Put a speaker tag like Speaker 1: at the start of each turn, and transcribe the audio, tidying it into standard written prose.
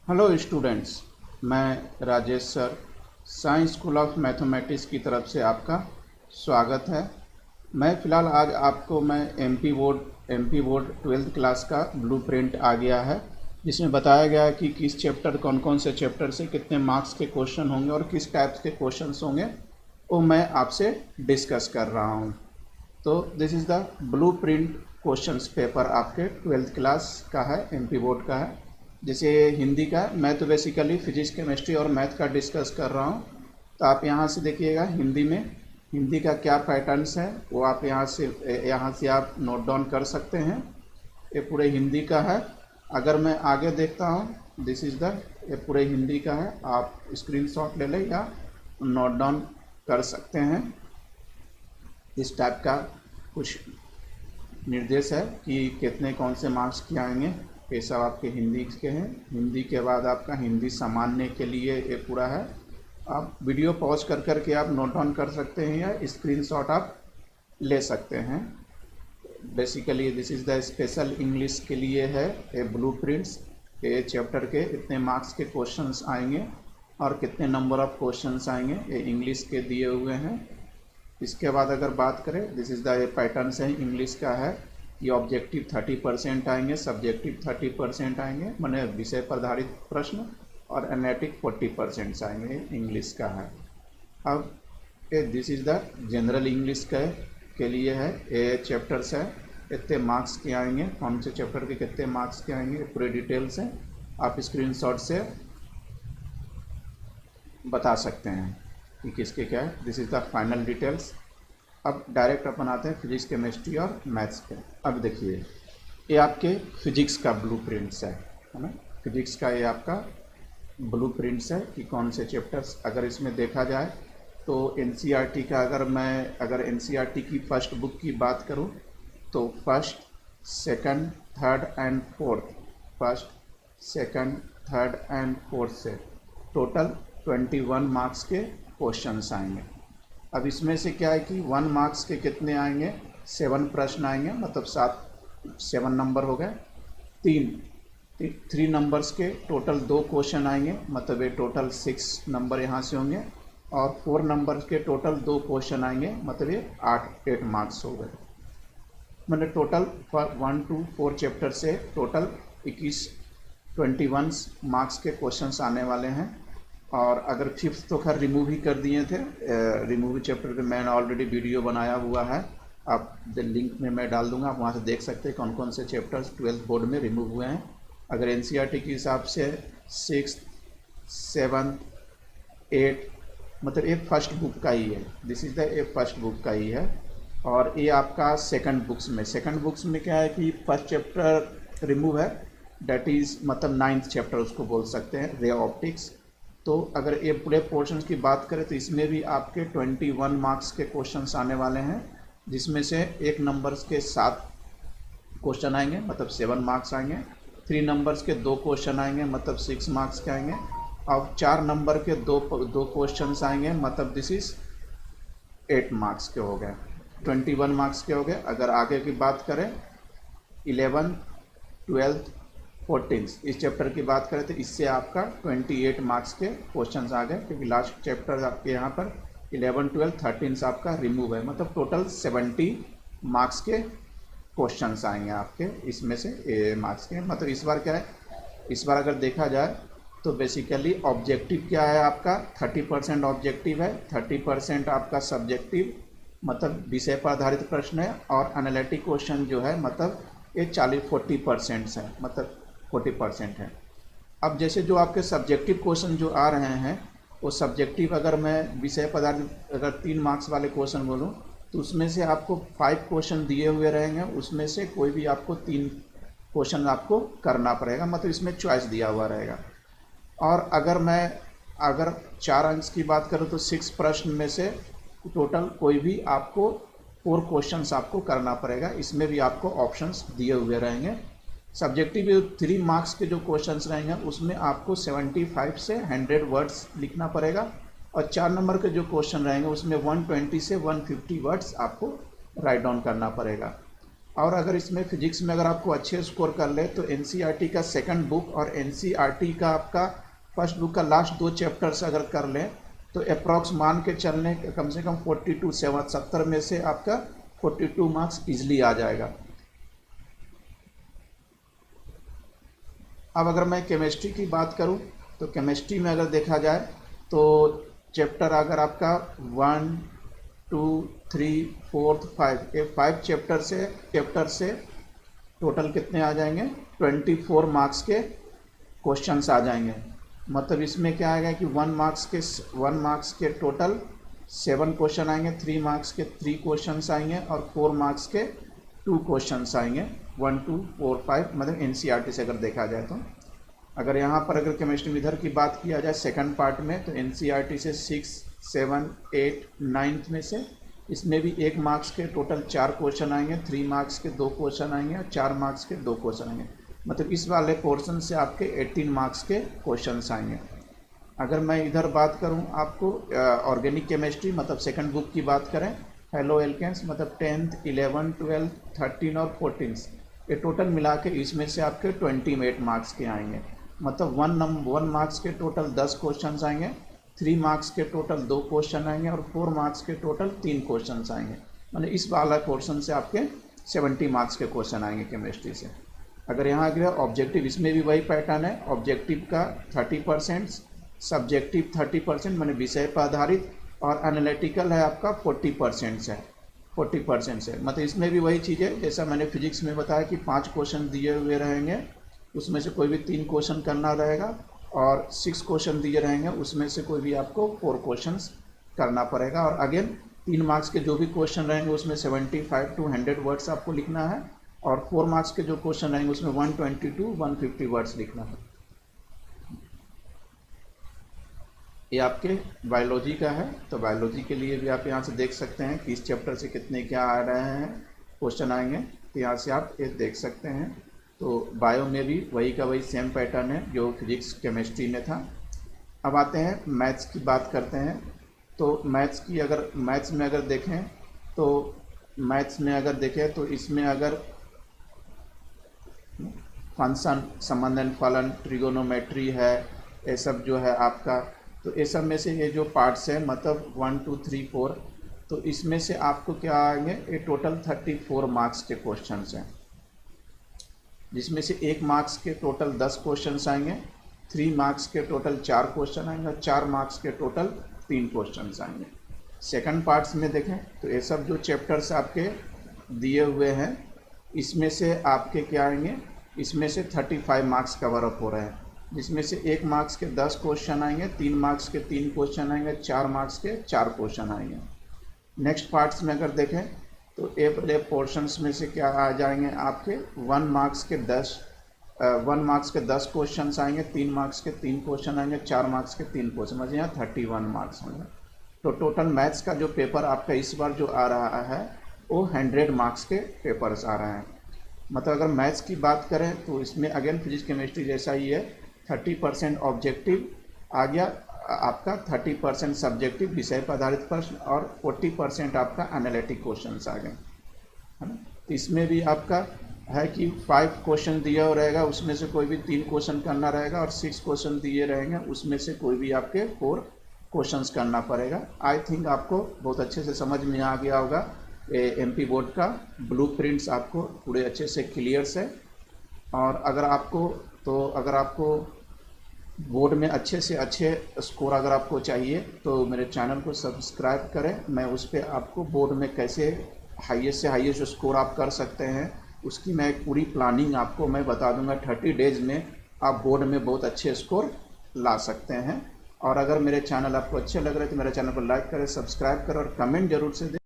Speaker 1: Hello students, मैं Rajesh sir science school of mathematics की तरफ से आपका स्वागत है। मैं फ़िलहाल आज आपको एमपी बोर्ड 12th क्लास का ब्लूप्रिंट आ गया है, जिसमें बताया गया है कि किस चैप्टर कौन कौन से चैप्टर से कितने मार्क्स के क्वेश्चन होंगे और किस टाइप्स के क्वेश्चंस होंगे, वो मैं आपसे डिस्कस कर रहा हूँ। तो this is the blueprint questions paper आपके 12th क्लास का है, एमपी बोर्ड का है। जैसे हिंदी का, मैं तो बेसिकली फिजिक्स केमिस्ट्री और मैथ का डिस्कस कर रहा हूँ, तो आप यहाँ से देखिएगा हिंदी का क्या पैटर्न्स है वो आप यहाँ से आप नोट डाउन कर सकते हैं। ये पूरे हिंदी का है। अगर मैं आगे देखता हूँ, दिस इज़ द ये पूरे हिंदी का है, आप स्क्रीनशॉट ले लें या नोट डाउन कर सकते हैं। इस टाइप का कुछ निर्देश है कि कितने कौन से मार्क्स के आएंगे। ये सब आपके हिंदी के हैं। हिंदी के बाद आपका हिंदी सामान्य के लिए ये पूरा है। आप वीडियो पॉज कर करके आप नोट डाउन कर सकते हैं या स्क्रीनशॉट आप ले सकते हैं। Basically this is the special English के लिए है ये ब्लूप्रिंट्स। ये चैप्टर के इतने मार्क्स के क्वेश्चंस आएंगे और कितने नंबर ऑफ क्वेश्चंस आएंगे, ये इंग्लिश के दिए हुए हैं। इसके बाद अगर बात करें, दिस इज़ द पैटर्न है इंग्लिश का है कि ऑब्जेक्टिव 30% आएंगे, सब्जेक्टिव 30% आएंगे, माने विषय पर आधारित प्रश्न, और एनालिटिक 40% आएंगे, इंग्लिश का है। अब this is the general English के लिए है। ये चैप्टर्स है, कितने मार्क्स के आएंगे, कौन से चैप्टर के कितने मार्क्स के आएंगे, पूरे डिटेल्स हैं। आप स्क्रीनशॉट से बता सकते हैं कि किसके क्या है। This is the final details. अब डायरेक्ट अपन आते हैं फिजिक्स केमिस्ट्री और मैथ्स पे। अब देखिए, ये आपके फिजिक्स का ब्लूप्रिंट्स है ना। फिजिक्स का ये आपका ब्लूप्रिंट्स है कि कौन से चैप्टर्स। अगर इसमें देखा जाए तो एनसीईआरटी का, अगर एनसीईआरटी की फर्स्ट बुक की बात करूँ तो first, second, third and fourth, first, second, third and fourth से टोटल 21 मार्क्स के क्वेश्चंस आएंगे। अब इसमें से क्या है कि 1 मार्क्स के कितने आएंगे, 7 प्रश्न आएंगे, मतलब 7 नंबर हो गए। 3 नंबर्स के टोटल 2 क्वेश्चन आएंगे, मतलब ये टोटल 6 नंबर यहाँ से होंगे। और 4 नंबर्स के टोटल 2 क्वेश्चन आएंगे, मतलब ये 8 मार्क्स हो गए। मतलब टोटल 1 to 4 चैप्टर से टोटल 21 मार्क्स के क्वेश्चंस आने वाले हैं। और अगर फिफ्थ तो खैर रिमूव ही कर दिए थे, रिमूव चैप्टर पे मैंने ऑलरेडी वीडियो बनाया हुआ है, आप लिंक में मैं डाल दूंगा, आप वहाँ से देख सकते हैं कौन कौन से चैप्टर्स 12th बोर्ड में रिमूव हुए हैं। अगर एनसीईआरटी के हिसाब से 6, 7, 8, मतलब ये फर्स्ट बुक का ही है। दिस इज़ द ये फर्स्ट बुक का ही है। और ये आपका सेकंड बुक्स में क्या है कि फर्स्ट चैप्टर रिमूव है, डेट इज़ मतलब 9th चैप्टर उसको बोल सकते हैं, रे ऑप्टिक्स। तो अगर ये पूरे पोर्शंस की बात करें तो इसमें भी आपके 21 मार्क्स के क्वेश्चंस आने वाले हैं, जिसमें से 1 नंबर्स के 7 क्वेश्चन आएंगे, मतलब 7 मार्क्स आएंगे। 3 नंबर्स के 2 क्वेश्चन आएंगे, मतलब 6 मार्क्स के आएंगे। और 4 नंबर के 2 क्वेश्चंस आएंगे, मतलब दिस इज़ 8 मार्क्स के हो गए, 21 मार्क्स के हो गए। अगर आगे की बात करें 11, 12, 14 इस चैप्टर की बात करें तो इससे आपका 28 मार्क्स के क्वेश्चंस आ गए, क्योंकि लास्ट चैप्टर आपके यहाँ पर 11, 12, 13 आपका रिमूव है, मतलब टोटल 70 मार्क्स के क्वेश्चंस आएंगे आपके इसमें से मार्क्स के। मतलब इस बार क्या है, इस बार अगर देखा जाए तो बेसिकली ऑब्जेक्टिव क्या है आपका, 30% ऑब्जेक्टिव है, 30% आपका सब्जेक्टिव, मतलब विषय पर आधारित प्रश्न है। और एनालिटिक क्वेश्चन जो है, मतलब ये 40% है, मतलब 40% है। अब जैसे जो आपके सब्जेक्टिव क्वेश्चन जो आ रहे हैं, वो सब्जेक्टिव अगर मैं विषय पदार्थ अगर 3 मार्क्स वाले क्वेश्चन बोलूँ तो उसमें से आपको 5 क्वेश्चन दिए हुए रहेंगे, उसमें से कोई भी आपको 3 क्वेश्चन आपको करना पड़ेगा, मतलब इसमें चॉइस दिया हुआ रहेगा। और अगर 4 अंक की बात करूँ तो 6 प्रश्न में से टोटल कोई भी आपको 4 क्वेश्चंस आपको करना पड़ेगा, इसमें भी आपको ऑप्शंस दिए हुए रहेंगे। सब्जेक्टिव 3 मार्क्स के जो क्वेश्चंस रहेंगे उसमें आपको 75 से 100 वर्ड्स लिखना पड़ेगा। और 4 नंबर के जो क्वेश्चन रहेंगे उसमें 120 से 150 वर्ड्स आपको राइट डाउन करना पड़ेगा। और अगर इसमें फिजिक्स में अगर आपको अच्छे स्कोर कर ले तो एनसीईआरटी का सेकंड बुक और एनसीईआरटी का आपका फर्स्ट बुक का लास्ट 2 चैप्टर्स अगर कर लें तो अप्रॉक्स मान के चलने कम से कम 42 70 में से आपका 42 मार्क्स इजली आ जाएगा। अब अगर मैं केमिस्ट्री की बात करूं तो केमिस्ट्री में अगर देखा जाए तो चैप्टर अगर आपका 1 2 3 4 5 ये 5 चैप्टर से टोटल कितने आ जाएंगे 24 मार्क्स के क्वेश्चंस आ जाएंगे। मतलब इसमें क्या आएगा कि 1 मार्क्स के टोटल 7 क्वेश्चन आएंगे, 3 मार्क्स के 3 क्वेश्चंस आएंगे और 4 मार्क्स के 2 क्वेश्चंस आएंगे। 1 2 4 5 मतलब एनसीईआरटी से अगर देखा जाए तो अगर यहाँ पर अगर केमिस्ट्री में इधर की बात किया जाए सेकंड पार्ट में तो एनसीईआरटी से 6 7 8 9 में से इसमें भी 1 मार्क्स के टोटल 4 क्वेश्चन आएंगे, 3 मार्क्स के 2 क्वेश्चन आएंगे और 4 मार्क्स के 2 क्वेश्चन आएंगे। मतलब इस वाले पोर्शन से आपके 18 मार्क्स के क्वेश्चंस आएंगे। अगर मैं इधर बात करूं आपको ऑर्गेनिक केमिस्ट्री मतलब सेकंड बुक की बात करें हेलो एल्केन्स मतलब 10th 11 12 13 और 14 ये टोटल मिला के इसमें से आपके 28 मार्क्स के आएंगे। मतलब 1 मार्क्स के टोटल 10 क्वेश्चन आएंगे, 3 मार्क्स के टोटल 2 क्वेश्चन आएंगे और 4 मार्क्स के टोटल 3 क्वेश्चन आएंगे। मतलब इस वाला पोर्शन से आपके 70 मार्क्स के क्वेश्चन आएंगे केमिस्ट्री से। अगर यहाँ गया ऑब्जेक्टिव इसमें भी वही पैटर्न है, ऑब्जेक्टिव का 30%, सब्जेक्टिव 30% मैंने विषय पर आधारित और एनालिटिकल है आपका 40% से। मतलब इसमें भी वही चीज़ है जैसा मैंने फिजिक्स में बताया कि 5 क्वेश्चन दिए हुए रहेंगे, उसमें से कोई भी 3 क्वेश्चन करना रहेगा और 6 क्वेश्चन दिए रहेंगे उसमें से कोई भी आपको 4 क्वेश्चन करना पड़ेगा। और अगेन 3 मार्क्स के जो भी क्वेश्चन रहेंगे उसमें 75 to 100 वर्ड्स आपको लिखना है और 4 मार्क्स के जो क्वेश्चन रहेंगे उसमें 120 to 150 वर्ड्स लिखना है। ये आपके बायोलॉजी का है तो बायोलॉजी के लिए भी आप यहाँ से देख सकते हैं कि इस चैप्टर से कितने क्या आ रहे हैं क्वेश्चन आएंगे, तो यहाँ से आप ये देख सकते हैं। तो बायो में भी वही का वही सेम पैटर्न है जो फिजिक्स केमिस्ट्री में था। अब आते हैं मैथ्स की बात करते हैं। तो मैथ्स में अगर देखें तो इसमें अगर फंक्शन संबंध एंड फलन ट्रिगोनोमेट्री है ये सब जो है आपका, तो ये सब में से ये जो पार्ट्स है मतलब 1 2 3 4 तो इसमें से आपको क्या आएंगे ये टोटल 34 मार्क्स के क्वेश्चंस हैं, जिसमें से 1 मार्क्स के टोटल 10 क्वेश्चंस आएंगे, 3 मार्क्स के टोटल 4 क्वेश्चन आएंगे और 4 मार्क्स के टोटल 3 क्वेश्चंस आएंगे। सेकंड पार्ट्स में देखें तो ये सब जो चैप्टर्स आपके दिए हुए हैं इसमें से आपके क्या आएंगे, इसमें से 35 मार्क्स कवर अप हो रहे हैं, जिसमें से 1 मार्क्स के 10 क्वेश्चन आएंगे, 3 मार्क्स के 3 क्वेश्चन आएंगे, 4 मार्क्स के 4 क्वेश्चन आएंगे। नेक्स्ट पार्ट्स में अगर देखें तो ए वाले पोर्शंस में से क्या आ जाएंगे आपके 1 मार्क्स के 10 क्वेश्चन आएंगे, 3 मार्क्स के 3 क्वेश्चन आएंगे, 4 मार्क्स के 3 क्वेश्चन, मतलब यहाँ 31 मार्क्स होंगे। तो टोटल मैथ्स का जो पेपर आपका इस बार जो आ रहा है वो 100 मार्क्स के पेपर्स आ रहे हैं। मतलब अगर मैथ्स की बात करें तो इसमें अगेन फिजिक्स केमिस्ट्री जैसा ही है, 30% ऑब्जेक्टिव आ गया आपका, 30% सब्जेक्टिव विषय पर आधारित प्रश्न और 40% आपका एनालिटिक क्वेश्चंस आ गए, है ना। तो इसमें भी आपका है कि 5 क्वेश्चन दिया रहेगा, उसमें से कोई भी 3 क्वेश्चन करना रहेगा और 6 क्वेश्चन दिए रहेंगे, उसमें से कोई भी आपके 4 क्वेश्चंस करना पड़ेगा। आई थिंक आपको बहुत अच्छे से समझ में आ गया होगा। एमपी बोर्ड का ब्लूप्रिंट्स आपको पूरे अच्छे से क्लियर्स है। और अगर आपको बोर्ड में अच्छे से अच्छे स्कोर अगर आपको चाहिए तो मेरे चैनल को सब्सक्राइब करें। मैं उस पर आपको बोर्ड में कैसे हाईएस्ट से हाईएस्ट स्कोर आप कर सकते हैं उसकी मैं एक पूरी प्लानिंग आपको मैं बता दूंगा। 30 डेज में आप बोर्ड में बहुत अच्छे स्कोर ला सकते हैं। और अगर मेरे चैनल आपको अच्छे लग रहे हैं तो मेरे चैनल को लाइक करें, सब्सक्राइब करें और कमेंट जरूर से दें।